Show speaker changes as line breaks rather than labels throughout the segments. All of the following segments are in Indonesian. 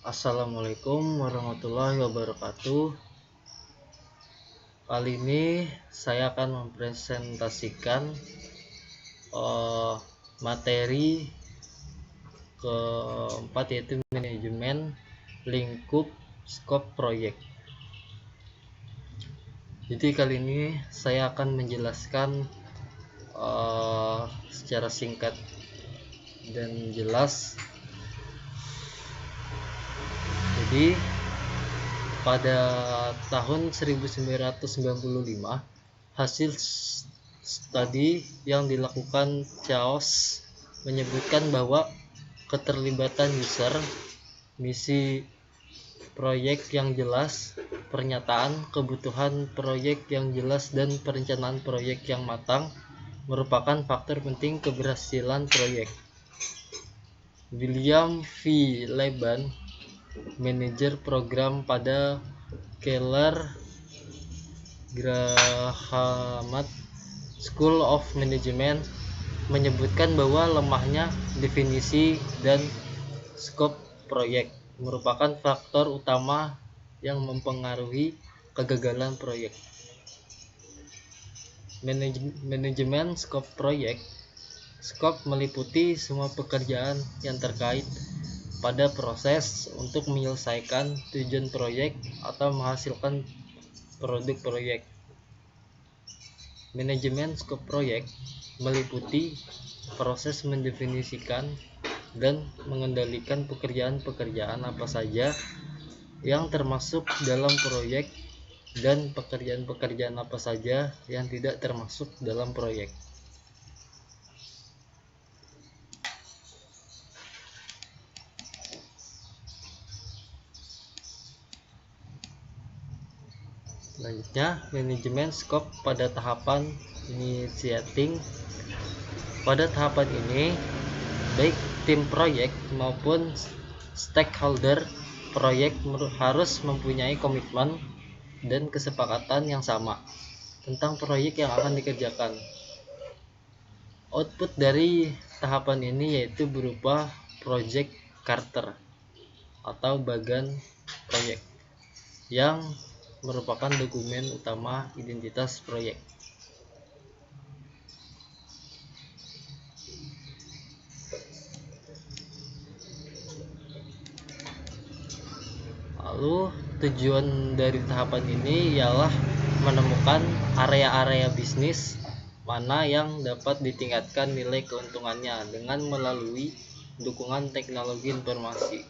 Assalamualaikum warahmatullahi wabarakatuh. Kali ini saya akan mempresentasikan materi keempat, yaitu manajemen lingkup skop proyek. Jadi kali ini saya akan menjelaskan secara singkat dan jelas. Jadi pada tahun 1995, hasil studi yang dilakukan CHAOSS menyebutkan bahwa keterlibatan user, misi proyek yang jelas, pernyataan kebutuhan proyek yang jelas, dan perencanaan proyek yang matang merupakan faktor penting keberhasilan proyek. William V. Laban, manajer program pada Keller Grahamad School of Management, menyebutkan bahwa lemahnya definisi dan skop proyek merupakan faktor utama yang mempengaruhi kegagalan proyek. Manajemen skop proyek. Skop meliputi semua pekerjaan yang terkait pada proses untuk menyelesaikan tujuan proyek atau menghasilkan produk proyek. Manajemen skop proyek meliputi proses mendefinisikan dan mengendalikan pekerjaan-pekerjaan apa saja yang termasuk dalam proyek dan pekerjaan-pekerjaan apa saja yang tidak termasuk dalam proyek. Selanjutnya, manajemen skop pada tahapan initiating. Pada tahapan ini, baik tim proyek maupun stakeholder proyek harus mempunyai komitmen dan kesepakatan yang sama tentang proyek yang akan dikerjakan. Output dari tahapan ini yaitu berupa project charter atau bagan proyek, yang merupakan dokumen utama identitas proyek. Lalu tujuan dari tahapan ini ialah menemukan area-area bisnis mana yang dapat ditingkatkan nilai keuntungannya dengan melalui dukungan teknologi informasi.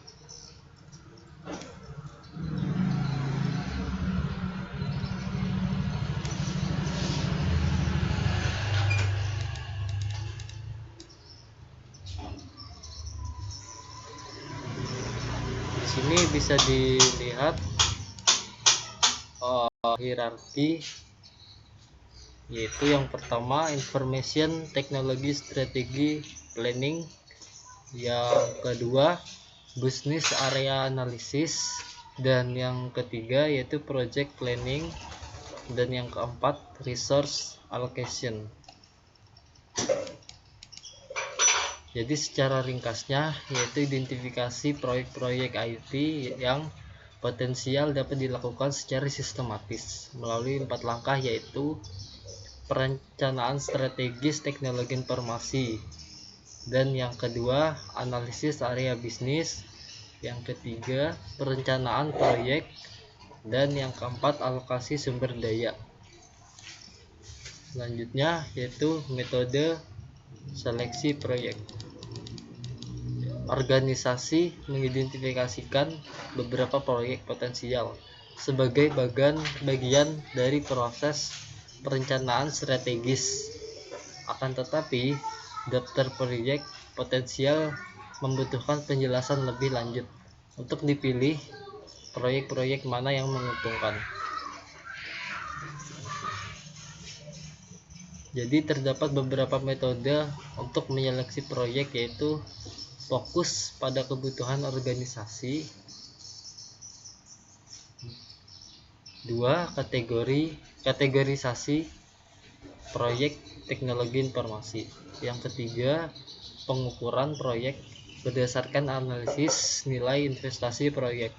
Di sini bisa dilihat hierarki, yaitu yang pertama information technology strategy planning, yang kedua business area analysis, dan yang ketiga yaitu project planning, dan yang keempat resource allocation. Jadi secara ringkasnya yaitu identifikasi proyek-proyek IT yang potensial dapat dilakukan secara sistematis melalui 4 langkah, yaitu perencanaan strategis teknologi informasi, dan yang kedua analisis area bisnis, yang ketiga perencanaan proyek, dan yang keempat alokasi sumber daya. Selanjutnya yaitu metode seleksi proyek. Organisasi mengidentifikasikan beberapa proyek potensial sebagai bagian dari proses perencanaan strategis. Akan tetapi, daftar proyek potensial membutuhkan penjelasan lebih lanjut untuk dipilih proyek-proyek mana yang menguntungkan. Jadi terdapat beberapa metode untuk menyeleksi proyek, yaitu fokus pada kebutuhan organisasi, 2 kategorisasi proyek teknologi informasi, yang ketiga pengukuran proyek berdasarkan analisis nilai investasi proyek.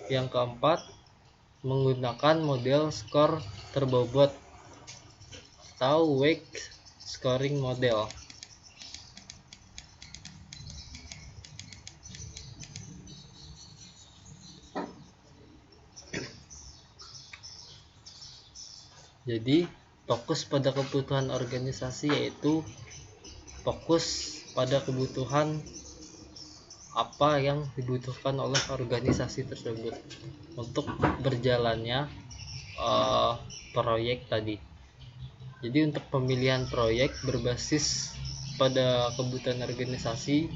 Yang keempat, menggunakan model skor terbobot atau weight scoring model. Jadi fokus pada kebutuhan organisasi, yaitu fokus pada kebutuhan apa yang dibutuhkan oleh organisasi tersebut untuk berjalannya proyek tadi. Jadi untuk pemilihan proyek berbasis pada kebutuhan organisasi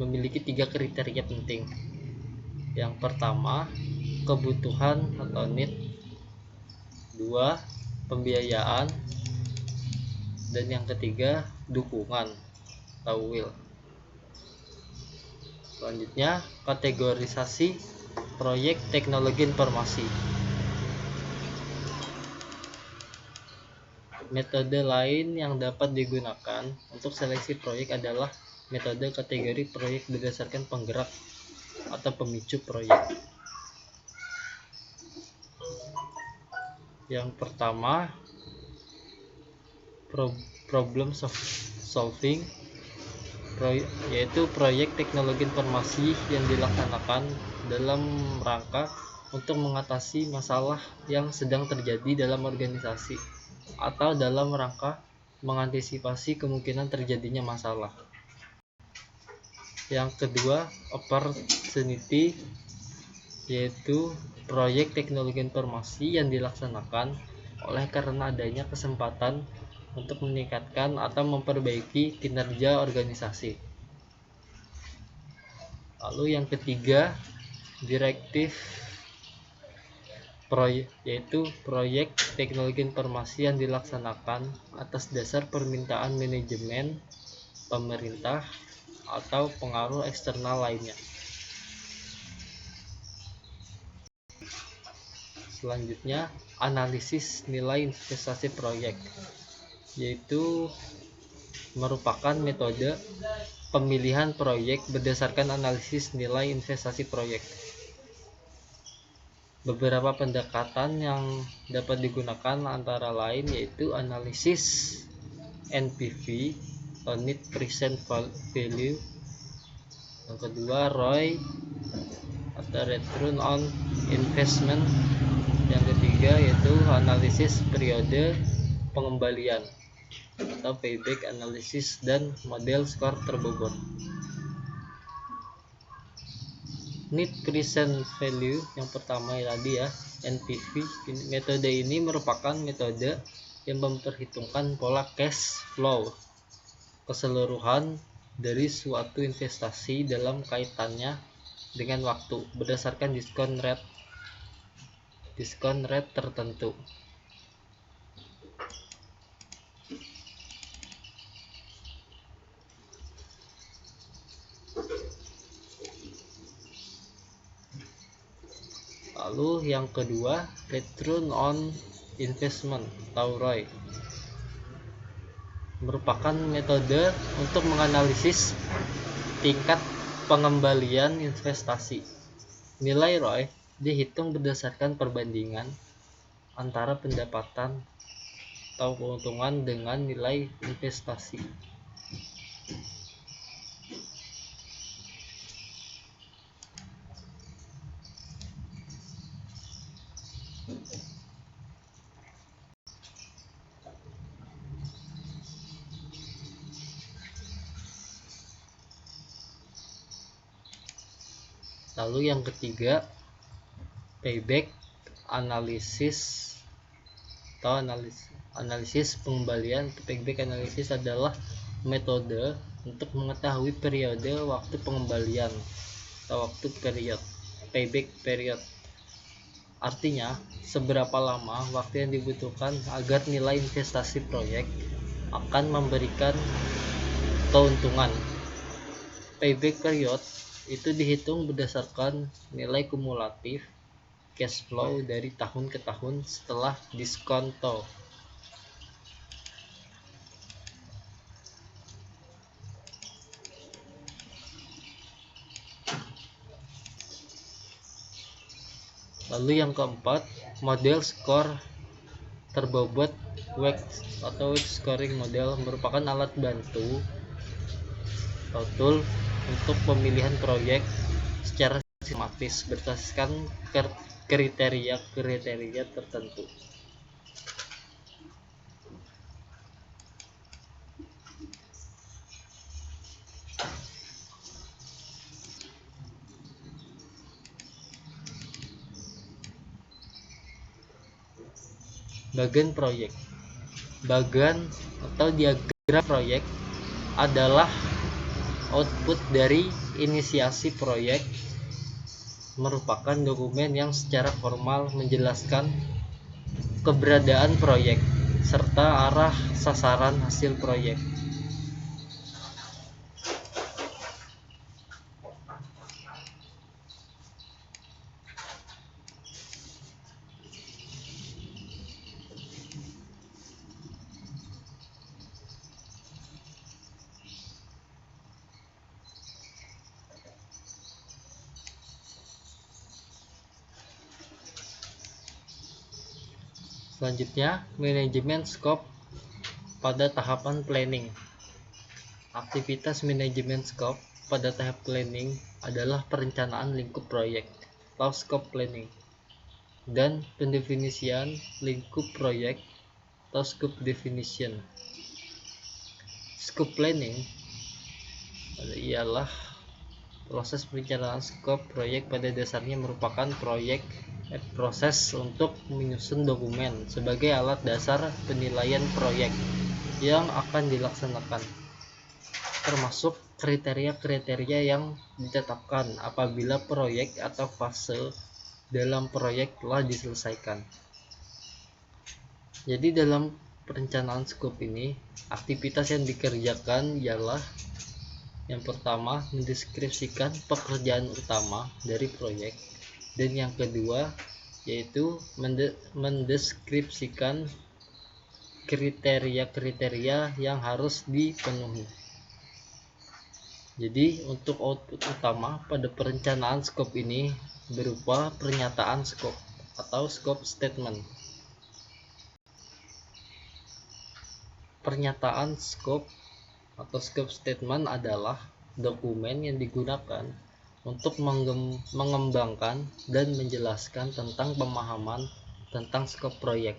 memiliki 3 kriteria penting. Yang pertama, kebutuhan atau need. 2, pembiayaan. Dan yang ketiga, dukungan atau will. Selanjutnya, kategorisasi proyek teknologi informasi. Metode lain yang dapat digunakan untuk seleksi proyek adalah metode kategori proyek berdasarkan penggerak atau pemicu proyek. Yang pertama, problem solving, yaitu proyek teknologi informasi yang dilaksanakan dalam rangka untuk mengatasi masalah yang sedang terjadi dalam organisasi atau dalam rangka mengantisipasi kemungkinan terjadinya masalah. Yang kedua, opportunity, yaitu proyek teknologi informasi yang dilaksanakan oleh karena adanya kesempatan untuk meningkatkan atau memperbaiki kinerja organisasi. Lalu yang ketiga, direktif proyek, yaitu proyek teknologi informasi yang dilaksanakan atas dasar permintaan manajemen, pemerintah, atau pengaruh eksternal lainnya. Selanjutnya, analisis nilai investasi proyek, yaitu merupakan metode pemilihan proyek berdasarkan analisis nilai investasi proyek. Beberapa pendekatan yang dapat digunakan antara lain yaitu analisis NPV atau Net Present Value. Yang kedua, ROI atau Return on Investment. Yang ketiga yaitu analisis periode pengembalian atau payback analysis dan model skor terbobot. Net Present Value yang pertama tadi ya, NPV. Metode ini merupakan metode yang memperhitungkan pola cash flow keseluruhan dari suatu investasi dalam kaitannya dengan waktu berdasarkan diskon rate tertentu. Lalu yang kedua, Return on Investment atau ROI, merupakan metode untuk menganalisis tingkat pengembalian investasi. Nilai ROI dihitung berdasarkan perbandingan antara pendapatan atau keuntungan dengan nilai investasi. Lalu yang ketiga, payback analysis atau analisis pengembalian. Payback analysis adalah metode untuk mengetahui periode waktu pengembalian atau waktu payback period. Artinya, seberapa lama waktu yang dibutuhkan agar nilai investasi proyek akan memberikan keuntungan. Payback period itu dihitung berdasarkan nilai kumulatif cash flow dari tahun ke tahun setelah diskonto. Lalu yang keempat, model skor terbobot WEX atau Wex Scoring Model merupakan alat bantu atau tool untuk pemilihan proyek secara sistematis berdasarkan kriteria tertentu. Bagian proyek. Bagian atau diagram proyek adalah output dari inisiasi proyek, merupakan dokumen yang secara formal menjelaskan keberadaan proyek serta arah sasaran hasil proyek. Selanjutnya, manajemen scope pada tahapan planning. Aktivitas manajemen scope pada tahap planning adalah perencanaan lingkup proyek atau scope planning, dan pendefinisian lingkup proyek atau scope definition. Scope planning ialah proses perencanaan scope proyek. Pada dasarnya merupakan proses untuk menyusun dokumen sebagai alat dasar penilaian proyek yang akan dilaksanakan, termasuk kriteria-kriteria yang ditetapkan apabila proyek atau fase dalam proyek telah diselesaikan. Jadi dalam perencanaan skop ini, aktivitas yang dikerjakan ialah yang pertama, mendeskripsikan pekerjaan utama dari proyek, dan yang kedua yaitu mendeskripsikan kriteria-kriteria yang harus dipenuhi. Jadi untuk output utama pada perencanaan skop ini berupa pernyataan skop atau scope statement. Pernyataan skop atau scope statement adalah dokumen yang digunakan untuk mengembangkan dan menjelaskan tentang pemahaman tentang skop proyek.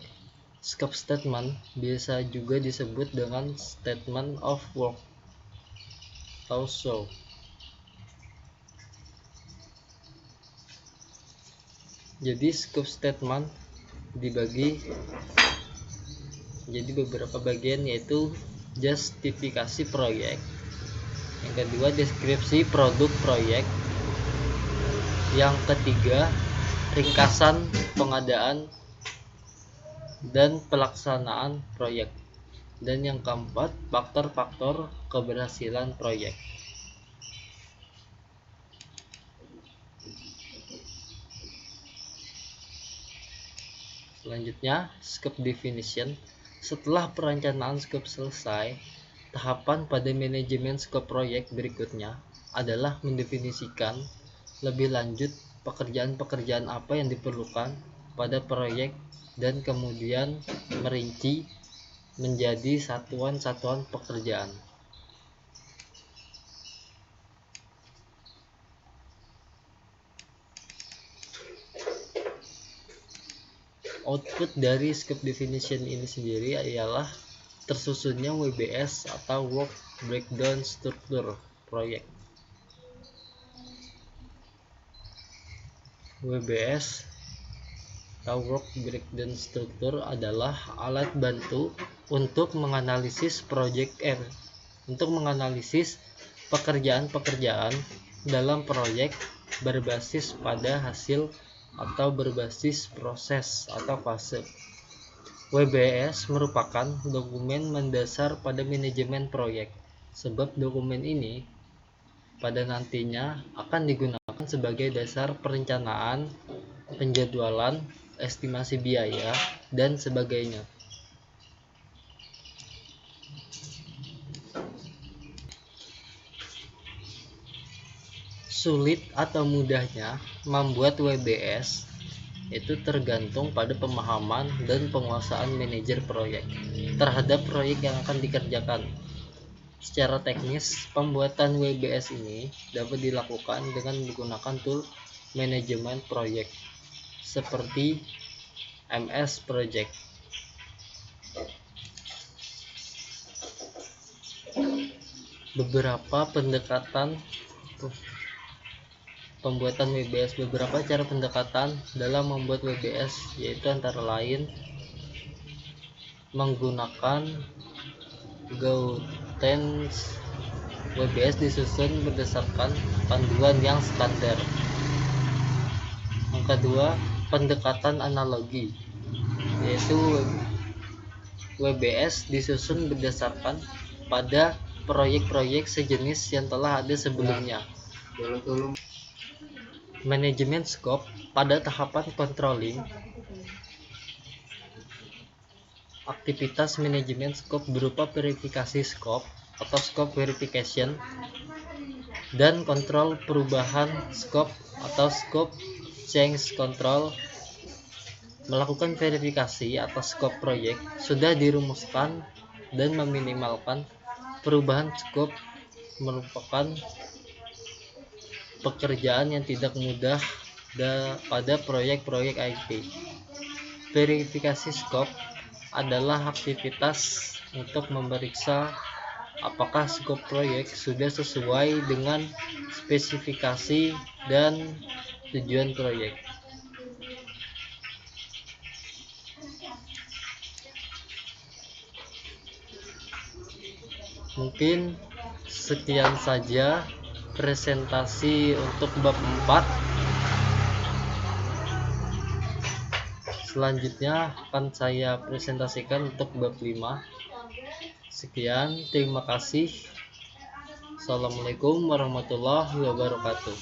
Scope statement biasa juga disebut dengan statement of work atau SOW. Jadi scope statement dibagi jadi beberapa bagian, yaitu justifikasi proyek, yang kedua deskripsi produk proyek, yang ketiga ringkasan pengadaan dan pelaksanaan proyek, dan yang keempat faktor-faktor keberhasilan proyek. Selanjutnya, scope definition. Setelah perencanaan skop selesai, tahapan pada manajemen skop proyek berikutnya adalah mendefinisikan lebih lanjut pekerjaan-pekerjaan apa yang diperlukan pada proyek, dan kemudian merinci menjadi satuan-satuan pekerjaan. Output dari scope definition ini sendiri ialah tersusunnya WBS atau Work Breakdown Structure proyek. WBS atau Work Breakdown Structure adalah alat bantu untuk menganalisis pekerjaan-pekerjaan dalam proyek berbasis pada hasil atau berbasis proses atau fase. WBS merupakan dokumen mendasar pada manajemen proyek, sebab dokumen ini pada nantinya akan digunakan sebagai dasar perencanaan, penjadwalan, estimasi biaya, dan sebagainya. Sulit atau mudahnya membuat WBS itu tergantung pada pemahaman dan penguasaan manajer proyek terhadap proyek yang akan dikerjakan. Secara teknis, pembuatan WBS ini dapat dilakukan dengan menggunakan tool manajemen proyek seperti MS Project. Beberapa pendekatan pembuatan WBS, beberapa cara pendekatan dalam membuat WBS yaitu antara lain menggunakan Gauntens. WBS disusun berdasarkan panduan yang standar. Yang kedua, pendekatan analogi, yaitu WBS disusun berdasarkan pada proyek-proyek sejenis yang telah ada sebelumnya. Manajemen scope pada tahapan controlling. Aktivitas manajemen scope berupa verifikasi scope atau scope verification dan kontrol perubahan scope atau scope change control. Melakukan verifikasi atas scope proyek sudah dirumuskan dan meminimalkan perubahan scope merupakan pekerjaan yang tidak mudah pada proyek-proyek IT. Verifikasi scope adalah aktivitas untuk memeriksa apakah skop proyek sudah sesuai dengan spesifikasi dan tujuan proyek. Mungkin sekian saja presentasi untuk bab 4. Selanjutnya akan saya presentasikan untuk bab 5. Sekian, terima kasih. Assalamualaikum warahmatullahi wabarakatuh.